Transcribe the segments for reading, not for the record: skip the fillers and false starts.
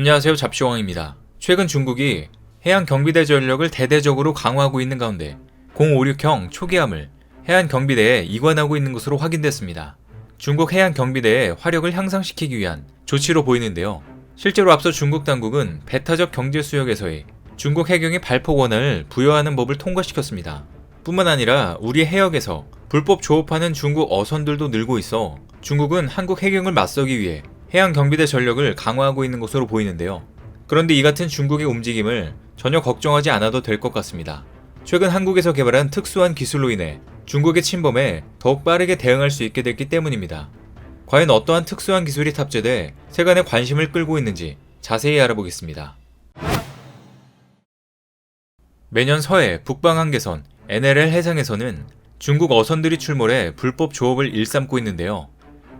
안녕하세요, 잡시왕입니다. 최근 중국이 해양 경비대 전력을 대대적으로 강화하고 있는 가운데 056형 초기함을 해안 경비대에 이관하고 있는 것으로 확인됐습니다. 중국 해양 경비대의 화력을 향상시키기 위한 조치로 보이는데요. 실제로 앞서 중국 당국은 배타적 경제 수역에서의 중국 해경의 발포 권한을 부여하는 법을 통과시켰습니다. 뿐만 아니라 우리 해역에서 불법 조업하는 중국 어선들도 늘고 있어 중국은 한국 해경을 맞서기 위해 해양 경비대 전력을 강화하고 있는 것으로 보이는데요. 그런데 이 같은 중국의 움직임을 전혀 걱정하지 않아도 될 것 같습니다. 최근 한국에서 개발한 특수한 기술로 인해 중국의 침범에 더욱 빠르게 대응할 수 있게 됐기 때문입니다. 과연 어떠한 특수한 기술이 탑재돼 세간의 관심을 끌고 있는지 자세히 알아보겠습니다. 매년 서해 북방 한계선 NLL 해상에서는 중국 어선들이 출몰해 불법 조업을 일삼고 있는데요.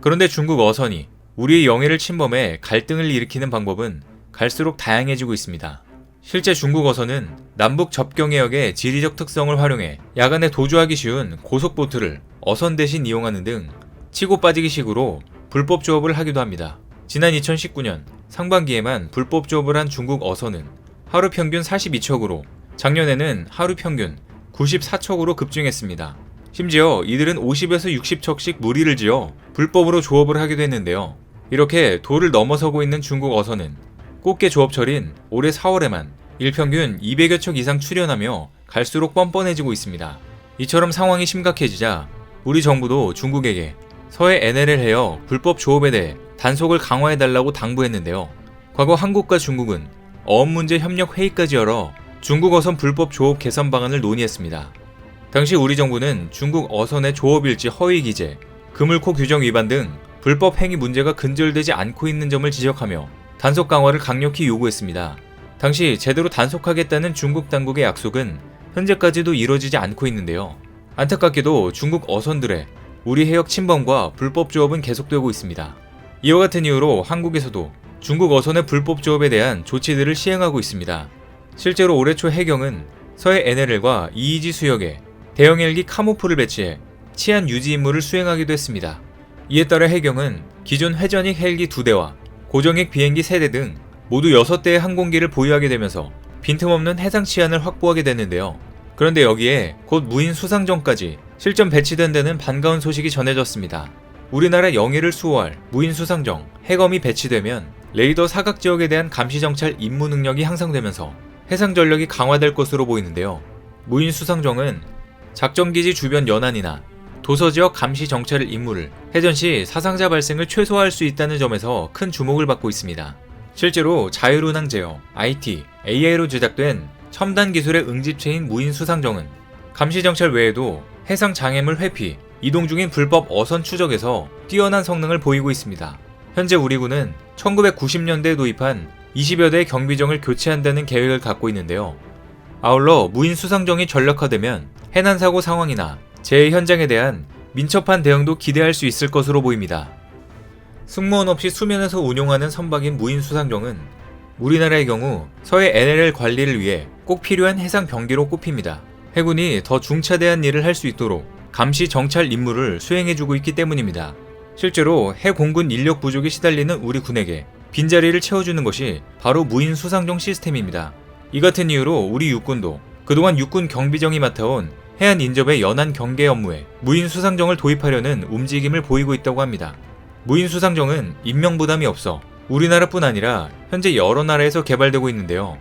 그런데 중국 어선이 우리의 영해를 침범해 갈등을 일으키는 방법은 갈수록 다양해지고 있습니다. 실제 중국 어선은 남북 접경해역의 지리적 특성을 활용해 야간에 도주하기 쉬운 고속보트를 어선 대신 이용하는 등 치고 빠지기 식으로 불법 조업을 하기도 합니다. 지난 2019년 상반기에만 불법 조업을 한 중국 어선은 하루 평균 42척으로 작년에는 하루 평균 94척으로 급증했습니다. 심지어 이들은 50에서 60척씩 무리를 지어 불법으로 조업을 하기도 했는데요. 이렇게 도를 넘어서고 있는 중국 어선은 꽃게 조업철인 올해 4월에만 일평균 200여 척 이상 출현하며 갈수록 뻔뻔해지고 있습니다. 이처럼 상황이 심각해지자 우리 정부도 중국에게 서해 NLL 해역 불법 조업에 대해 단속을 강화해달라고 당부했는데요. 과거 한국과 중국은 어업 문제 협력 회의까지 열어 중국 어선 불법 조업 개선 방안을 논의했습니다. 당시 우리 정부는 중국 어선의 조업일지 허위 기재, 그물코 규정 위반 등 불법 행위 문제가 근절되지 않고 있는 점을 지적하며 단속 강화를 강력히 요구했습니다. 당시 제대로 단속하겠다는 중국 당국의 약속은 현재까지도 이뤄지지 않고 있는데요. 안타깝게도 중국 어선들의 우리 해역 침범과 불법 조업은 계속되고 있습니다. 이와 같은 이유로 한국에서도 중국 어선의 불법 조업에 대한 조치들을 시행하고 있습니다. 실제로 올해 초 해경은 서해 NLL과 EEZ 수역에 대형 헬기 카모프를 배치해 치안 유지 임무를 수행하기도 했습니다. 이에 따라 해경은 기존 회전익 헬기 2대와 고정익 비행기 3대 등 모두 6대의 항공기를 보유하게 되면서 빈틈없는 해상 치안을 확보하게 됐는데요. 그런데 여기에 곧 무인 수상정까지 실전 배치된 데는 반가운 소식이 전해졌습니다. 우리나라 영해를 수호할 무인 수상정 해검이 배치되면 레이더 사각 지역에 대한 감시 정찰 임무 능력이 향상되면서 해상 전력이 강화될 것으로 보이는데요. 무인 수상정은 작전기지 주변 연안이나 도서지역 감시 정찰 임무를 해전 시 사상자 발생을 최소화할 수 있다는 점에서 큰 주목을 받고 있습니다. 실제로 자율운항 제어, IT, AI로 제작된 첨단 기술의 응집체인 무인 수상정은 감시 정찰 외에도 해상 장애물 회피, 이동 중인 불법 어선 추적에서 뛰어난 성능을 보이고 있습니다. 현재 우리 군은 1990년대에 도입한 20여 대의 경비정을 교체한다는 계획을 갖고 있는데요. 아울러 무인 수상정이 전력화되면 해난사고 상황이나 재해 현장에 대한 민첩한 대응도 기대할 수 있을 것으로 보입니다. 승무원 없이 수면에서 운용하는 선박인 무인 수상정은 우리나라의 경우 서해 NLL 관리를 위해 꼭 필요한 해상 병기로 꼽힙니다. 해군이 더 중차대한 일을 할 수 있도록 감시 정찰 임무를 수행해주고 있기 때문입니다. 실제로 해공군 인력 부족에 시달리는 우리 군에게 빈자리를 채워주는 것이 바로 무인 수상정 시스템입니다. 이 같은 이유로 우리 육군도 그동안 육군 경비정이 맡아온 해안 인접의 연안 경계 업무에 무인 수상정을 도입하려는 움직임을 보이고 있다고 합니다. 무인 수상정은 인명 부담이 없어 우리나라뿐 아니라 현재 여러 나라에서 개발되고 있는데요.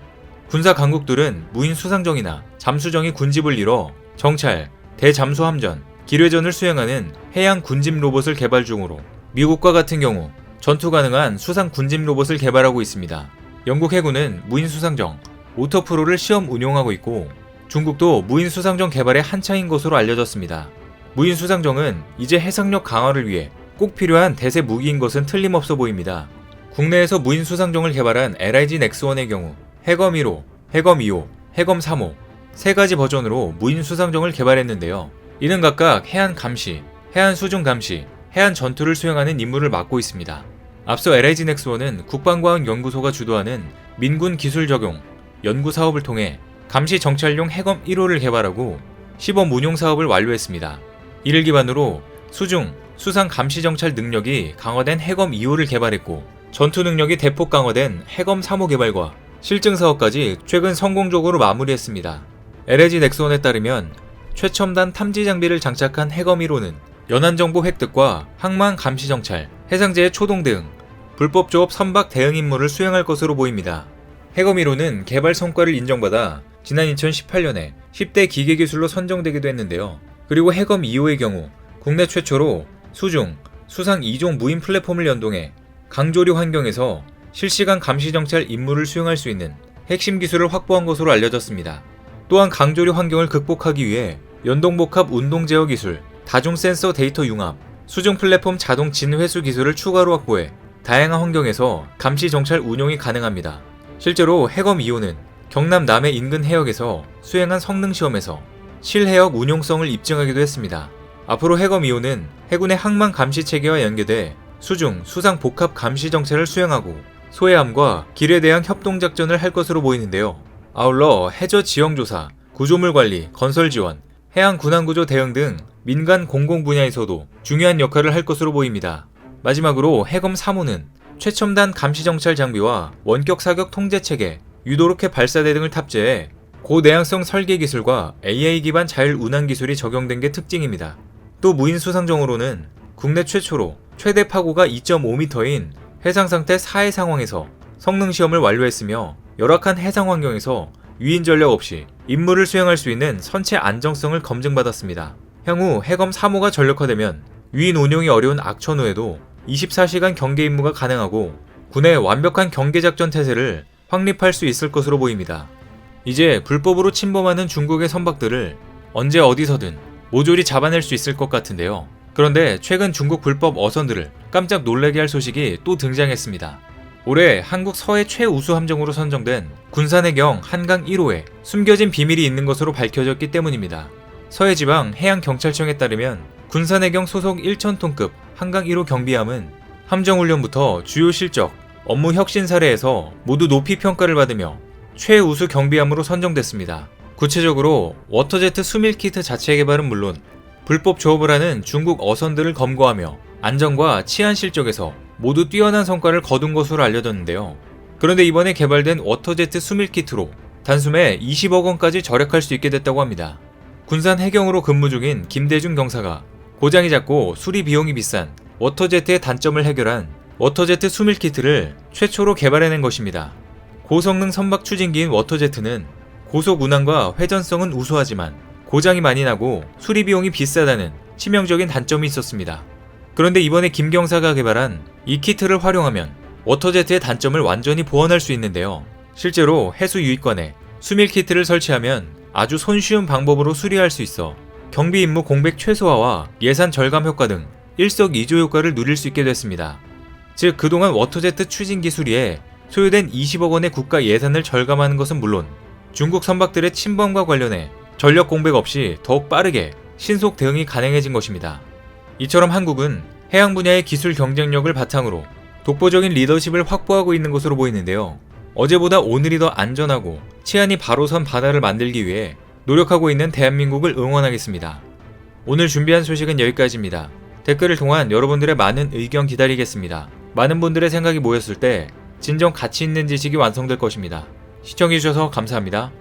군사 강국들은 무인 수상정이나 잠수정이 군집을 이뤄 정찰, 대잠수함전, 기뢰전을 수행하는 해양 군집 로봇을 개발 중으로 미국과 같은 경우 전투 가능한 수상 군집 로봇을 개발하고 있습니다. 영국 해군은 무인 수상정 오터프로를 시험 운용하고 있고 중국도 무인 수상정 개발에 한창인 것으로 알려졌습니다. 무인 수상정은 이제 해상력 강화를 위해 꼭 필요한 대세 무기인 것은 틀림없어 보입니다. 국내에서 무인 수상정을 개발한 LIG 넥스원의 경우 해검 1호, 해검 2호, 해검 3호 세 가지 버전으로 무인 수상정을 개발했는데요. 이는 각각 해안 감시, 해안 수중 감시, 해안 전투를 수행하는 임무를 맡고 있습니다. 앞서 LIG 넥스원은 국방과학연구소가 주도하는 민군 기술 적용 연구 사업을 통해 감시 정찰용 해검 1호를 개발하고 시범 운용 사업을 완료했습니다. 이를 기반으로 수중, 수상 감시 정찰 능력이 강화된 해검 2호를 개발했고 전투 능력이 대폭 강화된 해검 3호 개발과 실증 사업까지 최근 성공적으로 마무리했습니다. LG 넥스원에 따르면 최첨단 탐지 장비를 장착한 해검 1호는 연안 정보 획득과 항만 감시 정찰, 해상제의 초동 대응, 불법 조업 선박 대응 임무를 수행할 것으로 보입니다. 해검 1호는 개발 성과를 인정받아 지난 2018년에 10대 기계기술로 선정되기도 했는데요. 그리고 해검 2호의 경우 국내 최초로 수중, 수상 2종 무인 플랫폼을 연동해 강조리 환경에서 실시간 감시 정찰 임무를 수행할 수 있는 핵심 기술을 확보한 것으로 알려졌습니다. 또한 강조리 환경을 극복하기 위해 연동복합 운동 제어 기술, 다중 센서 데이터 융합, 수중 플랫폼 자동 진회수 기술을 추가로 확보해 다양한 환경에서 감시 정찰 운용이 가능합니다. 실제로 해검 2호는 경남 남해 인근 해역에서 수행한 성능 시험에서 실해역 운용성을 입증하기도 했습니다. 앞으로 해검 2호는 해군의 항만 감시 체계와 연계돼 수중, 수상 복합 감시 정찰을 수행하고 소해함과 길에 대한 협동작전을 할 것으로 보이는데요. 아울러 해저 지형조사, 구조물 관리, 건설 지원, 해양 군항구조 대응 등 민간 공공 분야에서도 중요한 역할을 할 것으로 보입니다. 마지막으로 해검 3호는 최첨단 감시정찰 장비와 원격 사격 통제체계, 유도로켓 발사대 등을 탑재해 고내향성 설계 기술과 AI 기반 자율 운항 기술이 적용된 게 특징입니다. 또 무인 수상정으로는 국내 최초로 최대 파고가 2.5m인 해상 상태 4해 상황에서 성능 시험을 완료했으며 열악한 해상 환경에서 유인 전력 없이 임무를 수행할 수 있는 선체 안정성을 검증받았습니다. 향후 해검 3호가 전력화되면 유인 운용이 어려운 악천후에도 24시간 경계 임무가 가능하고 군의 완벽한 경계작전 태세를 확립할 수 있을 것으로 보입니다. 이제 불법으로 침범하는 중국의 선박들을 언제 어디서든 모조리 잡아낼 수 있을 것 같은데요. 그런데 최근 중국 불법 어선들을 깜짝 놀라게 할 소식이 또 등장했습니다. 올해 한국 서해 최우수 함정으로 선정된 군산해경 한강 1호에 숨겨진 비밀이 있는 것으로 밝혀졌기 때문입니다. 서해지방 해양경찰청에 따르면 군산해경 소속 1,000톤급 한강 1호 경비함은 함정훈련부터 주요 실적, 업무 혁신 사례에서 모두 높이 평가를 받으며 최우수 경비함으로 선정됐습니다. 구체적으로 워터제트 수밀키트 자체 개발은 물론 불법 조업을 하는 중국 어선들을 검거하며 안전과 치안 실적에서 모두 뛰어난 성과를 거둔 것으로 알려졌는데요. 그런데 이번에 개발된 워터제트 수밀키트로 단숨에 20억 원까지 절약할 수 있게 됐다고 합니다. 군산 해경으로 근무 중인 김대중 경사가 고장이 잦고 수리 비용이 비싼 워터제트의 단점을 해결한 워터제트 수밀키트를 최초로 개발해낸 것입니다. 고성능 선박 추진기인 워터제트는 고속 운항과 회전성은 우수하지만 고장이 많이 나고 수리 비용이 비싸다는 치명적인 단점이 있었습니다. 그런데 이번에 김 경사가 개발한 이 키트를 활용하면 워터제트의 단점을 완전히 보완할 수 있는데요. 실제로 해수 유입관에 수밀 키트를 설치하면 아주 손쉬운 방법으로 수리할 수 있어 경비 임무 공백 최소화와 예산 절감 효과 등 일석이조 효과를 누릴 수 있게 됐습니다. 즉 그동안 워터제트 추진기 수리에 소요된 20억 원의 국가 예산을 절감하는 것은 물론 중국 선박들의 침범과 관련해 전력 공백 없이 더욱 빠르게 신속 대응이 가능해진 것입니다. 이처럼 한국은 해양 분야의 기술 경쟁력을 바탕으로 독보적인 리더십을 확보하고 있는 것으로 보이는데요. 어제보다 오늘이 더 안전하고 치안이 바로 선 바다를 만들기 위해 노력하고 있는 대한민국을 응원하겠습니다. 오늘 준비한 소식은 여기까지입니다. 댓글을 통한 여러분들의 많은 의견 기다리겠습니다. 많은 분들의 생각이 모였을 때 진정 가치 있는 지식이 완성될 것입니다. 시청해주셔서 감사합니다.